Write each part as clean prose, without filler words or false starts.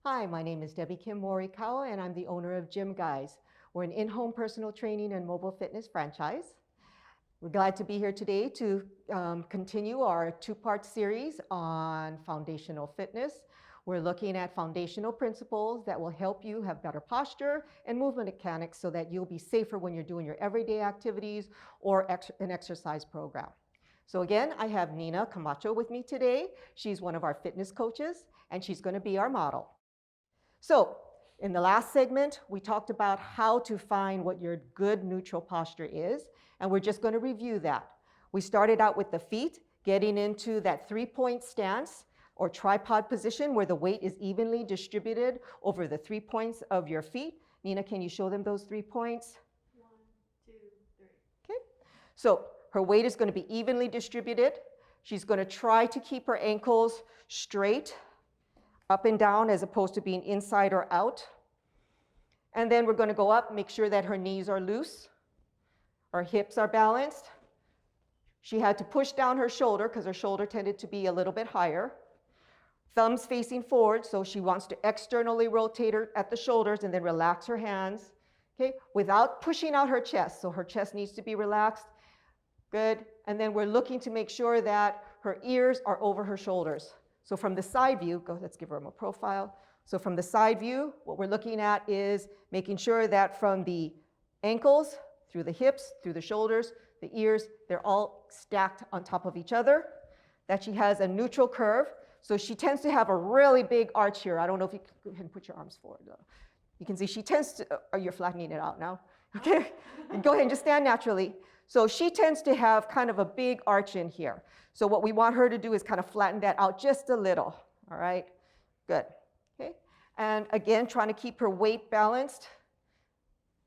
Hi, my name is Debbie Kim Morikawa, and I'm the owner of Gym Guys. We're an in-home personal training and mobile fitness franchise. We're glad to be here today to continue our two-part series on foundational fitness. We're looking at foundational principles that will help you have better posture and movement mechanics so that you'll be safer when you're doing your everyday activities or an exercise program. So again, I have Nina Camacho with me today. She's one of our fitness coaches, and she's going to be our model. So in the last segment, we talked about how to find what your good neutral posture is, and we're just going to review that. We started out with the feet, getting into that three-point stance or tripod position where the weight is evenly distributed over the 3 points of your feet. Nina, can you show them those 3 points? 1, 2, 3. Okay. So her weight is going to be evenly distributed. She's going to try to keep her ankles straight, up and down, as opposed to being inside or out. And then we're going to go up, make sure that her knees are loose, her hips are balanced. She had to push down her shoulder because her shoulder tended to be a little bit higher. Thumbs facing forward, so she wants to externally rotate her at the shoulders and then relax her hands, okay, without pushing out her chest. So her chest needs to be relaxed. Good. And then we're looking to make sure that her ears are over her shoulders. So from the side view, let's give her a profile. So from the side view, what we're looking at is making sure that from the ankles, through the hips, through the shoulders, the ears, they're all stacked on top of each other, that she has a neutral curve. So she tends to have a really big arch here. I don't know if you can go ahead and put your arms forward. You can see she tends to, you're flattening it out now. Okay, go ahead and just stand naturally. So she tends to have kind of a big arch in here. So what we want her to do is kind of flatten that out just a little, all right? Good, okay? And again, trying to keep her weight balanced.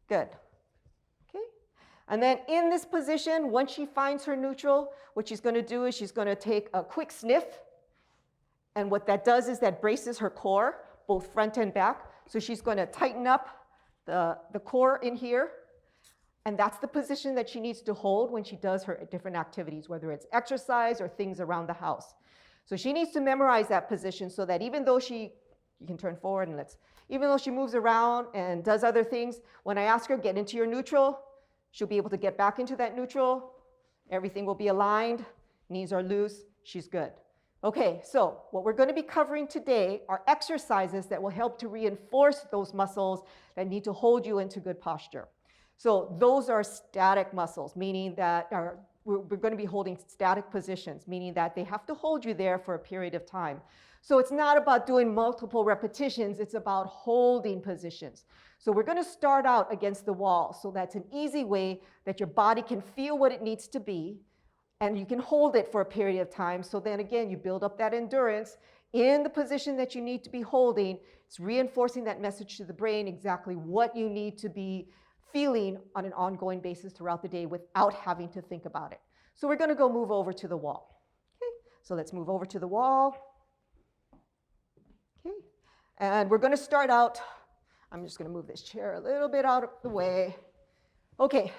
Good, okay? And then in this position, once she finds her neutral, what she's gonna do is she's gonna take a quick sniff. And what that does is that braces her core, both front and back. So she's gonna tighten up the core in here. And that's the position that she needs to hold when she does her different activities, whether it's exercise or things around the house. So she needs to memorize that position so that even though you can turn forward and even though she moves around and does other things, when I ask her, get into your neutral, she'll be able to get back into that neutral. Everything will be aligned, knees are loose, she's good. Okay, so what we're going to be covering today are exercises that will help to reinforce those muscles that need to hold you into good posture. So those are static muscles, meaning that we're going to be holding static positions, meaning that they have to hold you there for a period of time. So it's not about doing multiple repetitions, it's about holding positions. So we're going to start out against the wall. So that's an easy way that your body can feel what it needs to be, and you can hold it for a period of time. So then again, you build up that endurance in the position that you need to be holding. It's reinforcing that message to the brain, exactly what you need to be feeling on an ongoing basis throughout the day without having to think about it. So we're going to go move over to the wall. Okay, so let's move over to the wall. Okay, and we're going to start out. I'm just going to move this chair a little bit out of the way. Okay,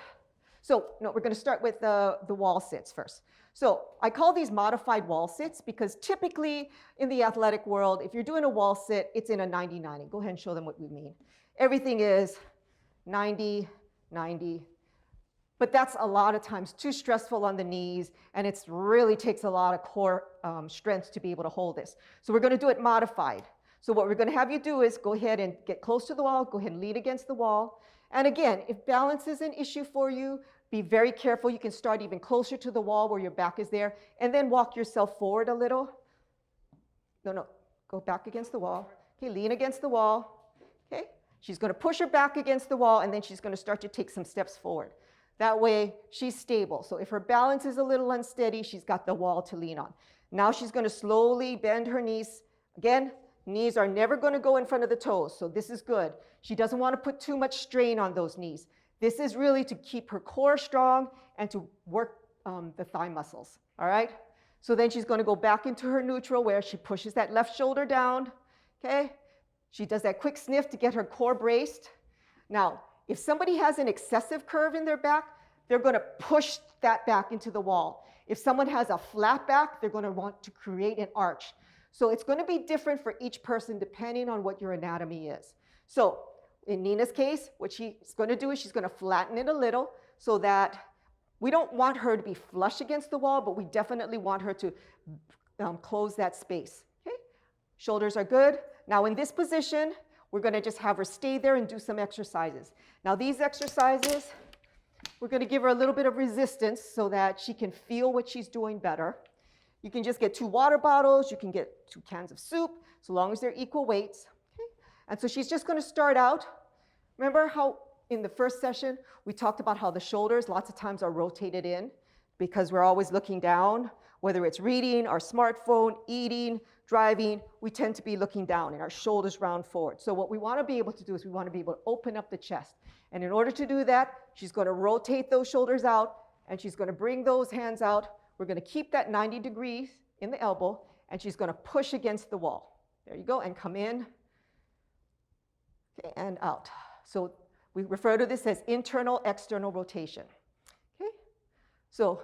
so no, we're going to start with the wall sits first. So I call these modified wall sits because typically in the athletic world, if you're doing a wall sit, it's in a 90-90. Go ahead and show them what we mean. Everything is 90, 90, but that's a lot of times too stressful on the knees, and it really takes a lot of core strength to be able to hold this. So we're going to do it modified. So what we're going to have you do is go ahead and get close to the wall, go ahead and lean against the wall. And again, if balance is an issue for you, be very careful. You can start even closer to the wall where your back is there, and then walk yourself forward a little. No, go back against the wall. Okay, lean against the wall. Okay. She's going to push her back against the wall, and then she's going to start to take some steps forward. That way, she's stable. So if her balance is a little unsteady, she's got the wall to lean on. Now she's going to slowly bend her knees. Again, knees are never going to go in front of the toes, so this is good. She doesn't want to put too much strain on those knees. This is really to keep her core strong and to work the thigh muscles, all right? So then she's going to go back into her neutral where she pushes that left shoulder down, okay? She does that quick sniff to get her core braced. Now, if somebody has an excessive curve in their back, they're going to push that back into the wall. If someone has a flat back, they're going to want to create an arch. So it's going to be different for each person depending on what your anatomy is. So in Nina's case, what she's going to do is she's going to flatten it a little so that we don't want her to be flush against the wall, but we definitely want her to close that space. Okay? Shoulders are good. Now in this position, we're going to just have her stay there and do some exercises. Now these exercises, we're going to give her a little bit of resistance so that she can feel what she's doing better. You can just get 2 water bottles. You can get 2 cans of soup, so long as they're equal weights. Okay? And so she's just going to start out. Remember how in the first session, we talked about how the shoulders lots of times are rotated in because we're always looking down, whether it's reading, our smartphone, eating, driving, we tend to be looking down and our shoulders round forward. So what we want to be able to do is we want to be able to open up the chest. And in order to do that, she's going to rotate those shoulders out and she's going to bring those hands out. We're going to keep that 90 degrees in the elbow and she's going to push against the wall. There you go, and come in, okay, and out. So we refer to this as internal, external rotation. Okay? So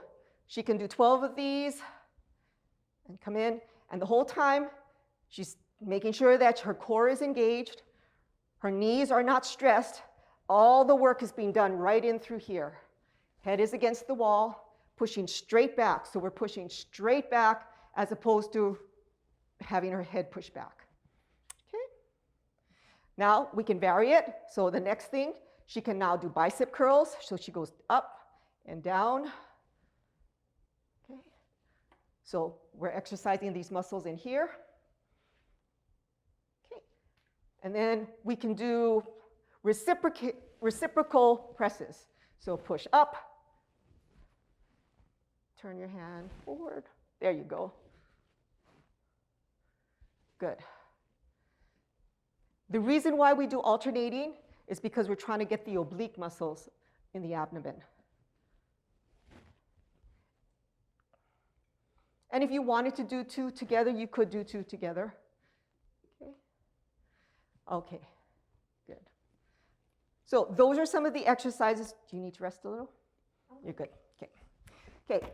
she can do 12 of these and come in, and the whole time she's making sure that her core is engaged, her knees are not stressed, all the work is being done right in through here. Head is against the wall, pushing straight back. So we're pushing straight back as opposed to having her head pushed back. Now we can vary it. So the next thing, she can now do bicep curls. So she goes up and down. Okay. So we're exercising these muscles in here. Okay. And then we can do reciprocal presses. So push up, turn your hand forward. There you go. Good. The reason why we do alternating is because we're trying to get the oblique muscles in the abdomen. And if you wanted to do 2 together, you could do 2 together. Okay, okay, good. So those are some of the exercises. Do you need to rest a little? You're good, okay. Okay.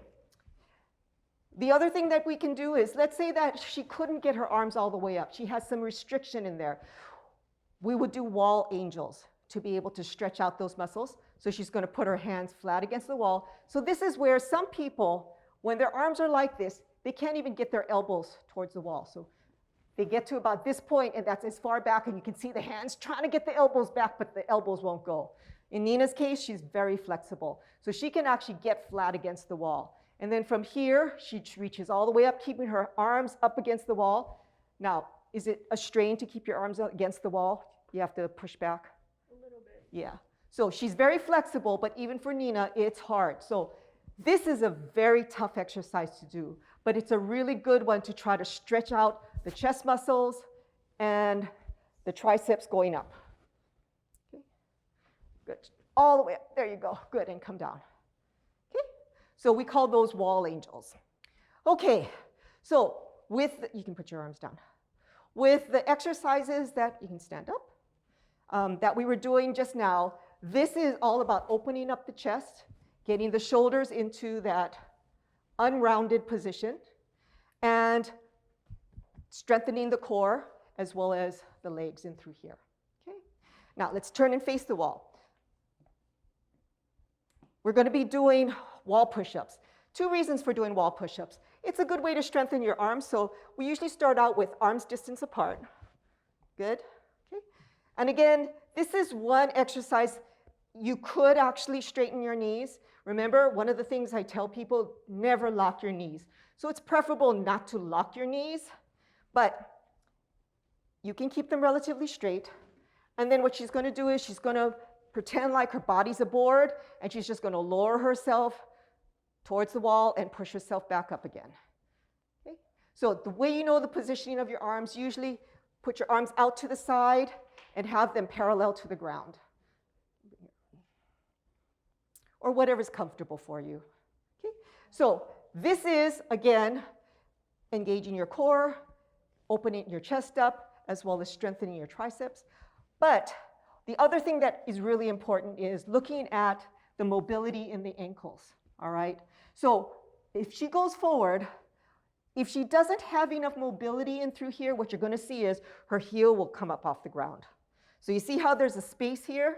The other thing that we can do is, let's say that she couldn't get her arms all the way up. She has some restriction in there. We would do wall angels to be able to stretch out those muscles. So she's going to put her hands flat against the wall. So this is where some people, when their arms are like this, they can't even get their elbows towards the wall. So they get to about this point, and that's as far back, and you can see the hands trying to get the elbows back, but the elbows won't go. In Nina's case, she's very flexible. So she can actually get flat against the wall. And then from here, she reaches all the way up, keeping her arms up against the wall. Now, is it a strain to keep your arms against the wall? You have to push back? A little bit. Yeah. So she's very flexible, but even for Nina, it's hard. So this is a very tough exercise to do, but it's a really good one to try to stretch out the chest muscles and the triceps going up. Okay. Good. All the way up. There you go. Good. And come down. Okay. So we call those wall angels. Okay. So you can put your arms down. With the exercises that you can stand up, that we were doing just now, this is all about opening up the chest, getting the shoulders into that unrounded position, and strengthening the core as well as the legs in through here. Okay? Now let's turn and face the wall. We're going to be doing wall push-ups. 2 reasons for doing wall push-ups. It's a good way to strengthen your arms, so we usually start out with arms distance apart. Good. Okay. And again, this is one exercise. You could actually straighten your knees. Remember, one of the things I tell people, never lock your knees. So it's preferable not to lock your knees, but you can keep them relatively straight. And then what she's going to do is she's going to pretend like her body's a board, and she's just going to lower herself towards the wall and push herself back up again. Okay? So the way you know the positioning of your arms, usually put your arms out to the side and have them parallel to the ground. Or whatever's comfortable for you. Okay? So this is, again, engaging your core, opening your chest up, as well as strengthening your triceps. But the other thing that is really important is looking at the mobility in the ankles. All right? So if she goes forward, If she doesn't have enough mobility in through here, what you're going to see is her heel will come up off the ground. So you see how there's a space here?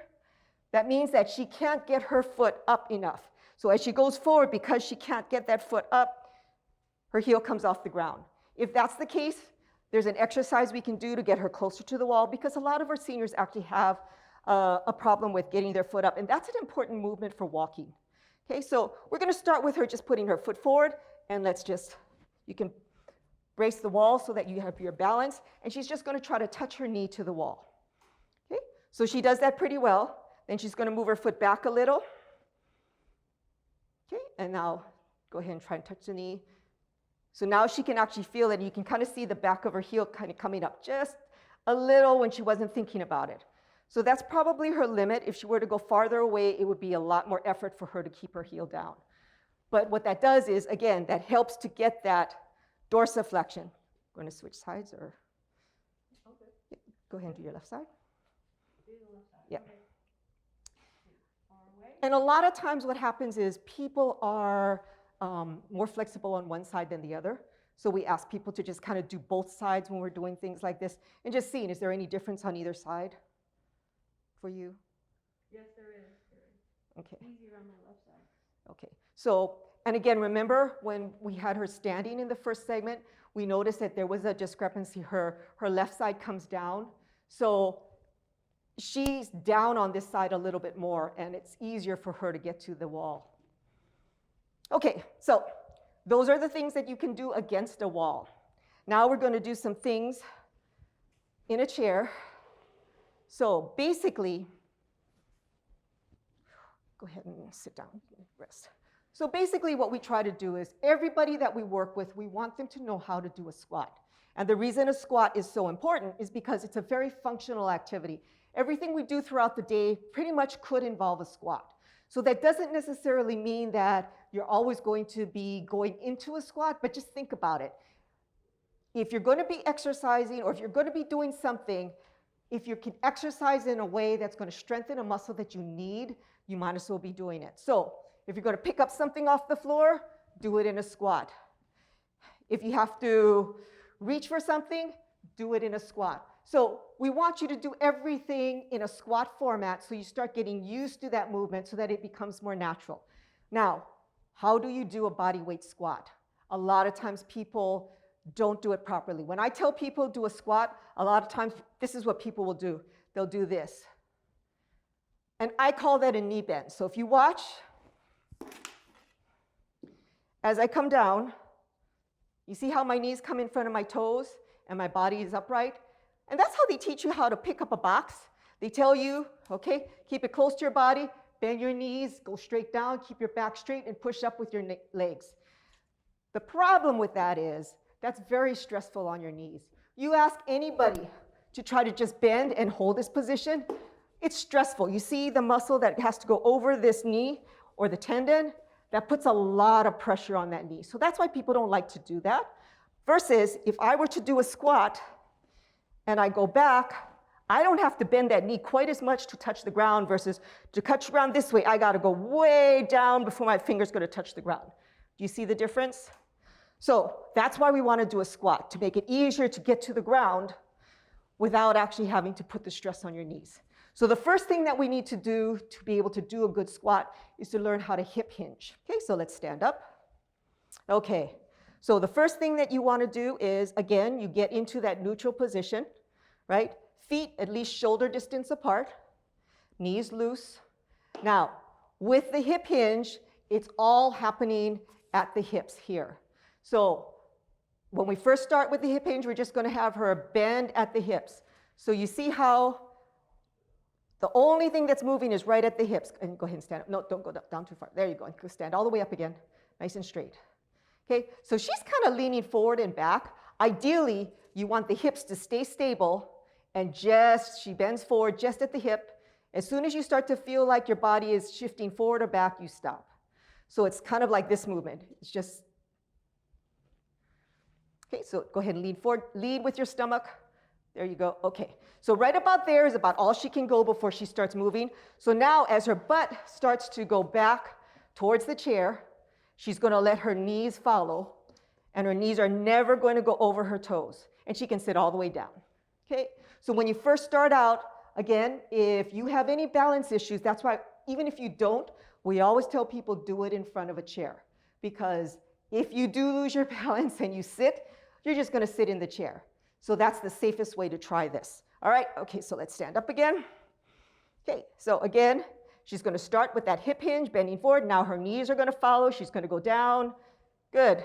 That means that she can't get her foot up enough. So as she goes forward, because she can't get that foot up, her heel comes off the ground. If that's the case, there's an exercise we can do to get her closer to the wall, because a lot of our seniors actually have a problem with getting their foot up, and that's an important movement for walking. Okay, so we're going to start with her just putting her foot forward, and you can brace the wall so that you have your balance, and she's just going to try to touch her knee to the wall. Okay, so she does that pretty well. Then she's going to move her foot back a little. Okay, and now go ahead and try and touch the knee. So now she can actually feel it, and you can kind of see the back of her heel kind of coming up just a little when she wasn't thinking about it. So that's probably her limit. If she were to go farther away, it would be a lot more effort for her to keep her heel down. But what that does is, again, that helps to get that dorsiflexion. I'm going to switch sides, or Okay. yeah, go ahead and do your left side. Do the left side. Yeah. Okay. Far away. And a lot of times what happens is people are more flexible on one side than the other. So we ask people to just kind of do both sides when we're doing things like this, and just seeing, is there any difference on either side for you? Yes, there is. There is. Okay. Easier on the left side. Okay, so, and again, remember when we had her standing in the first segment, we noticed that there was a discrepancy. Her left side comes down. So she's down on this side a little bit more, and it's easier for her to get to the wall. Okay, so those are the things that you can do against a wall. Now we're going to do some things in a chair. So basically, go ahead and sit down, rest. So basically what we try to do is everybody that we work with, we want them to know how to do a squat. And the reason a squat is so important is because it's a very functional activity. Everything we do throughout the day pretty much could involve a squat. So that doesn't necessarily mean that you're always going to be going into a squat, but just think about it. If you're going to be exercising, or if you're going to be doing something, if you can exercise in a way that's going to strengthen a muscle that you need, you might as well be doing it. So if you're going to pick up something off the floor, do it in a squat. If you have to reach for something, do it in a squat. So we want you to do everything in a squat format so you start getting used to that movement so that it becomes more natural. Now, how do you do a body weight squat? A lot of times people don't do it properly. When I tell people do a squat, a lot of times this is what people will do. They'll do this. And I call that a knee bend. So if you watch, as I come down, you see how my knees come in front of my toes and my body is upright? And that's how they teach you how to pick up a box. They tell you, okay, keep it close to your body, bend your knees, go straight down, keep your back straight, and push up with your legs. The problem with that is that's very stressful on your knees. You ask anybody to try to just bend and hold this position, it's stressful. You see the muscle that has to go over this knee or the tendon? That puts a lot of pressure on that knee. So that's why people don't like to do that. Versus if I were to do a squat and I go back, I don't have to bend that knee quite as much to touch the ground, versus to touch the ground this way, I gotta go way down before my finger's gonna touch the ground. Do you see the difference? So that's why we wanna do a squat, to make it easier to get to the ground without actually having to put the stress on your knees. So the first thing that we need to do to be able to do a good squat is to learn how to hip hinge. Okay, so let's stand up. Okay, so the first thing that you want to do is, again, you get into that neutral position, right? Feet at least shoulder distance apart, knees loose. Now, with the hip hinge, it's all happening at the hips here. So when we first start with the hip hinge, we're just going to have her bend at the hips. So you see how the only thing that's moving is right at the hips. And go ahead and stand up. No, don't go down too far. There you go. Go stand all the way up again, nice and straight. Okay, so she's kind of leaning forward and back. Ideally, you want the hips to stay stable, and she bends forward just at the hip. As soon as you start to feel like your body is shifting forward or back, you stop. So it's kind of like this movement. It's just, okay, so go ahead and lean forward. Lead with your stomach. There you go. Okay, so right about there is about all she can go before she starts moving. So now as her butt starts to go back towards the chair, she's going to let her knees follow. and her knees are never going to go over her toes, and she can sit all the way down. Okay, so when you first start out, again, if you have any balance issues, that's why even if you don't, we always tell people do it in front of a chair, because if you do lose your balance and you sit, you're just going to sit in the chair. So that's the safest way to try this. All right, okay, so let's stand up again. Okay, so again, she's going to start with that hip hinge, bending forward. Now her knees are going to follow. She's going to go down. Good.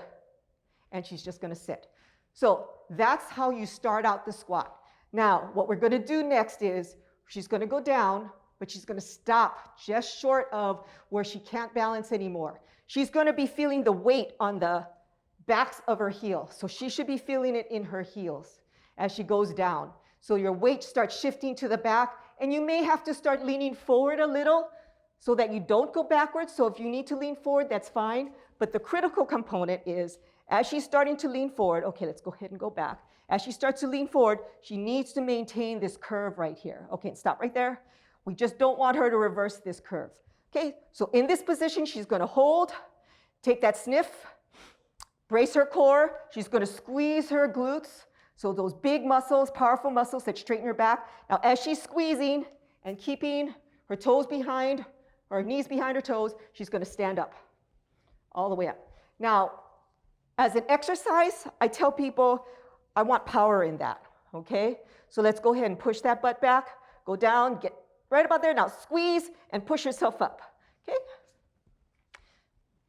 And she's just going to sit. So that's how you start out the squat. Now, what we're going to do next is she's going to go down, but she's going to stop just short of where she can't balance anymore. She's going to be feeling the weight on the backs of her heels. So she should be feeling it in her heels as she goes down. So your weight starts shifting to the back, and you may have to start leaning forward a little so that you don't go backwards. So if you need to lean forward, that's fine. But the critical component is as she's starting to lean forward, okay, let's go ahead and go back. As she starts to lean forward, she needs to maintain this curve right here. Okay, stop right there. We just don't want her to reverse this curve. Okay, so in this position, she's going to hold, take that sniff, brace her core. She's going to squeeze her glutes. So those big muscles, powerful muscles that straighten her back. Now, as she's squeezing and keeping her toes behind, her knees behind her toes, she's going to stand up all the way up. Now, as an exercise, I tell people, I want power in that, okay? So let's go ahead and push that butt back, go down, get right about there. Now squeeze and push yourself up, okay?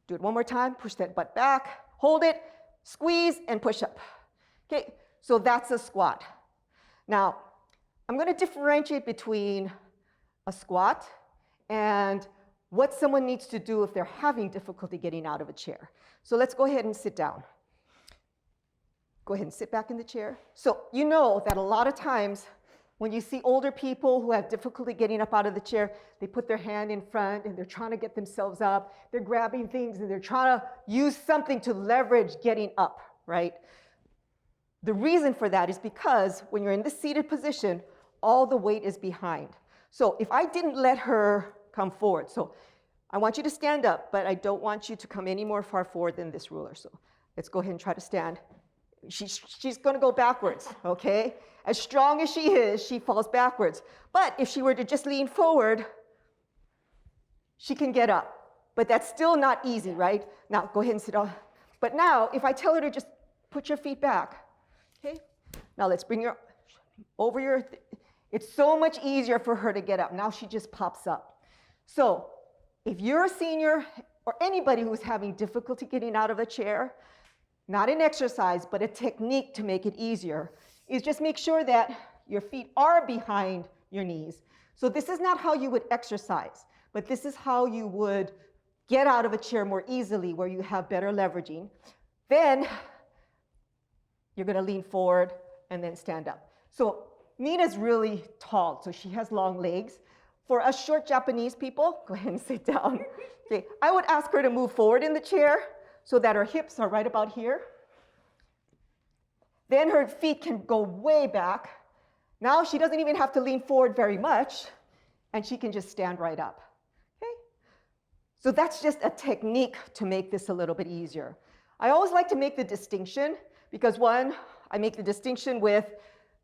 Do it one more time, push that butt back, hold it, squeeze and push up, okay? So that's a squat. Now, I'm gonna differentiate between a squat and what someone needs to do if they're having difficulty getting out of a chair. So let's go ahead and sit down. Go ahead and sit back in the chair. So you know that a lot of times when you see older people who have difficulty getting up out of the chair, they put their hand in front and they're trying to get themselves up. They're grabbing things and they're trying to use something to leverage getting up, right? The reason for that is because when you're in this seated position, all the weight is behind. So if I didn't let her come forward, so I want you to stand up, but I don't want you to come any more far forward than this ruler. So let's go ahead and try to stand. She's going to go backwards, okay? As strong as she is, she falls backwards. But if she were to just lean forward, she can get up. But that's still not easy, right? Now, go ahead and sit down. But now, if I tell her to just put your feet back, okay? Now, let's bring your over your, it's so much easier for her to get up. Now she just pops up. So if you're a senior or anybody who's having difficulty getting out of a chair, not an exercise, but a technique to make it easier, is just make sure that your feet are behind your knees. So this is not how you would exercise, but this is how you would get out of a chair more easily where you have better leveraging. Then you're going to lean forward and then stand up. So Nina's really tall, so she has long legs. For us short Japanese people, go ahead and sit down. Okay, I would ask her to move forward in the chair so that her hips are right about here. Then her feet can go way back. Now she doesn't even have to lean forward very much, and she can just stand right up. Okay? So that's just a technique to make this a little bit easier. I always like to make the distinction because one, I make the distinction with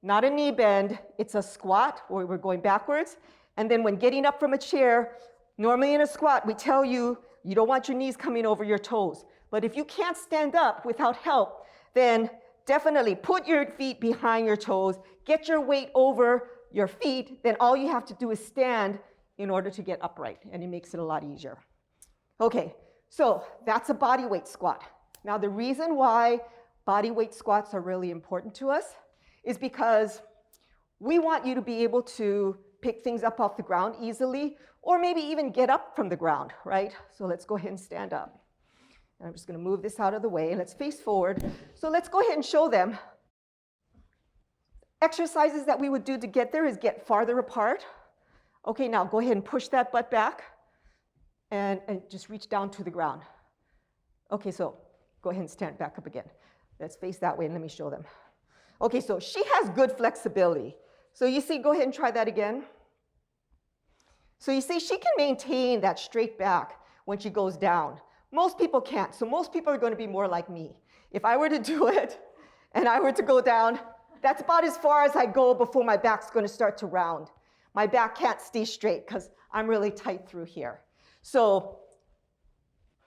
not a knee bend, it's a squat where we're going backwards. And then when getting up from a chair, normally in a squat, we tell you, you don't want your knees coming over your toes. But if you can't stand up without help, then definitely put your feet behind your toes, get your weight over your feet, then all you have to do is stand in order to get upright, and it makes it a lot easier. Okay, so that's a body weight squat. Now the reason why body weight squats are really important to us is because we want you to be able to pick things up off the ground easily, or maybe even get up from the ground, right? So let's go ahead and stand up. And I'm just going to move this out of the way. Let's face forward. So let's go ahead and show them. Exercises that we would do to get there is get farther apart. Okay, now go ahead and push that butt back and just reach down to the ground. Okay, so go ahead and stand back up again. Let's face that way and let me show them. Okay, so she has good flexibility. So you see, go ahead and try that again. So you see, she can maintain that straight back when she goes down. Most people can't, so most people are going to be more like me. If I were to do it and I were to go down, that's about as far as I go before my back's going to start to round. My back can't stay straight because I'm really tight through here. So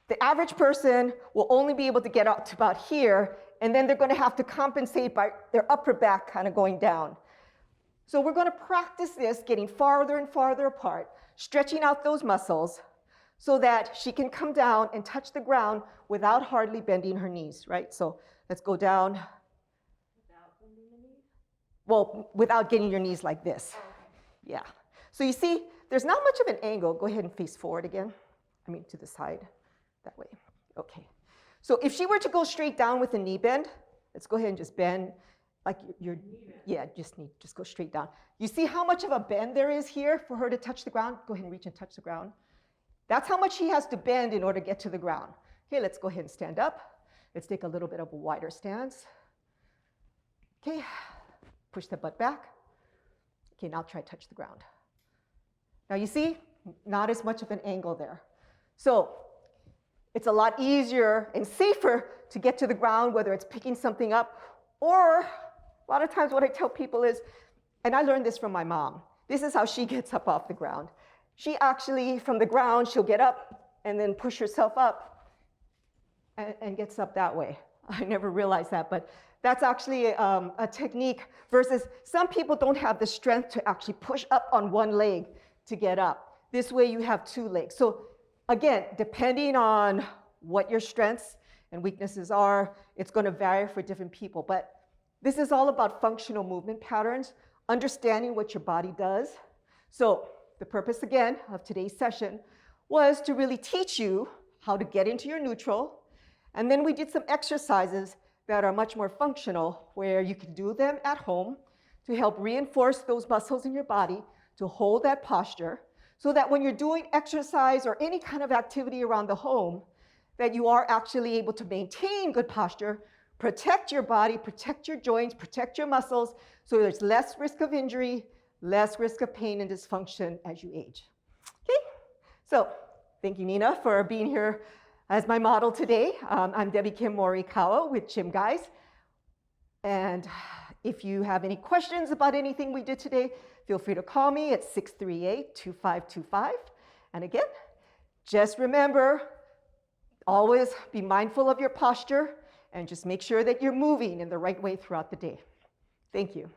the average person will only be able to get up to about here, and then they're going to have to compensate by their upper back kind of going down. So we're going to practice this, getting farther and farther apart, stretching out those muscles so that she can come down and touch the ground without hardly bending her knees, right? So let's go down. Without bending the knees? Well, without getting your knees like this. Oh, okay. Yeah. So you see, there's not much of an angle. Go ahead and face forward again. I mean, to the side, that way. Okay. So if she were to go straight down with a knee bend, let's go ahead and just bend like you're, yeah, just go straight down. You see how much of a bend there is here for her to touch the ground? Go ahead and reach and touch the ground. That's how much she has to bend in order to get to the ground. Okay, let's go ahead and stand up. Let's take a little bit of a wider stance. Okay, push the butt back. Okay, now try to touch the ground. Now you see, not as much of an angle there. So it's a lot easier and safer to get to the ground, whether it's picking something up or a lot of times what I tell people is, and I learned this from my mom, this is how she gets up off the ground. She actually, from the ground, she'll get up and then push herself up and gets up that way. I never realized that, but that's actually a technique versus some people don't have the strength to actually push up on one leg to get up. This way you have two legs. So again, depending on what your strengths and weaknesses are, it's going to vary for different people. But this is all about functional movement patterns, understanding what your body does. So the purpose, again, of today's session was to really teach you how to get into your neutral. And then we did some exercises that are much more functional, where you can do them at home to help reinforce those muscles in your body to hold that posture, so that when you're doing exercise or any kind of activity around the home, that you are actually able to maintain good posture, protect your body, protect your joints, protect your muscles, so there's less risk of injury, less risk of pain and dysfunction as you age. Okay, so thank you, Nina, for being here as my model today. I'm Debbie Kim Morikawa with Gym Guys. And if you have any questions about anything we did today, feel free to call me at 638-2525. And again, just remember, always be mindful of your posture and just make sure that you're moving in the right way throughout the day. Thank you.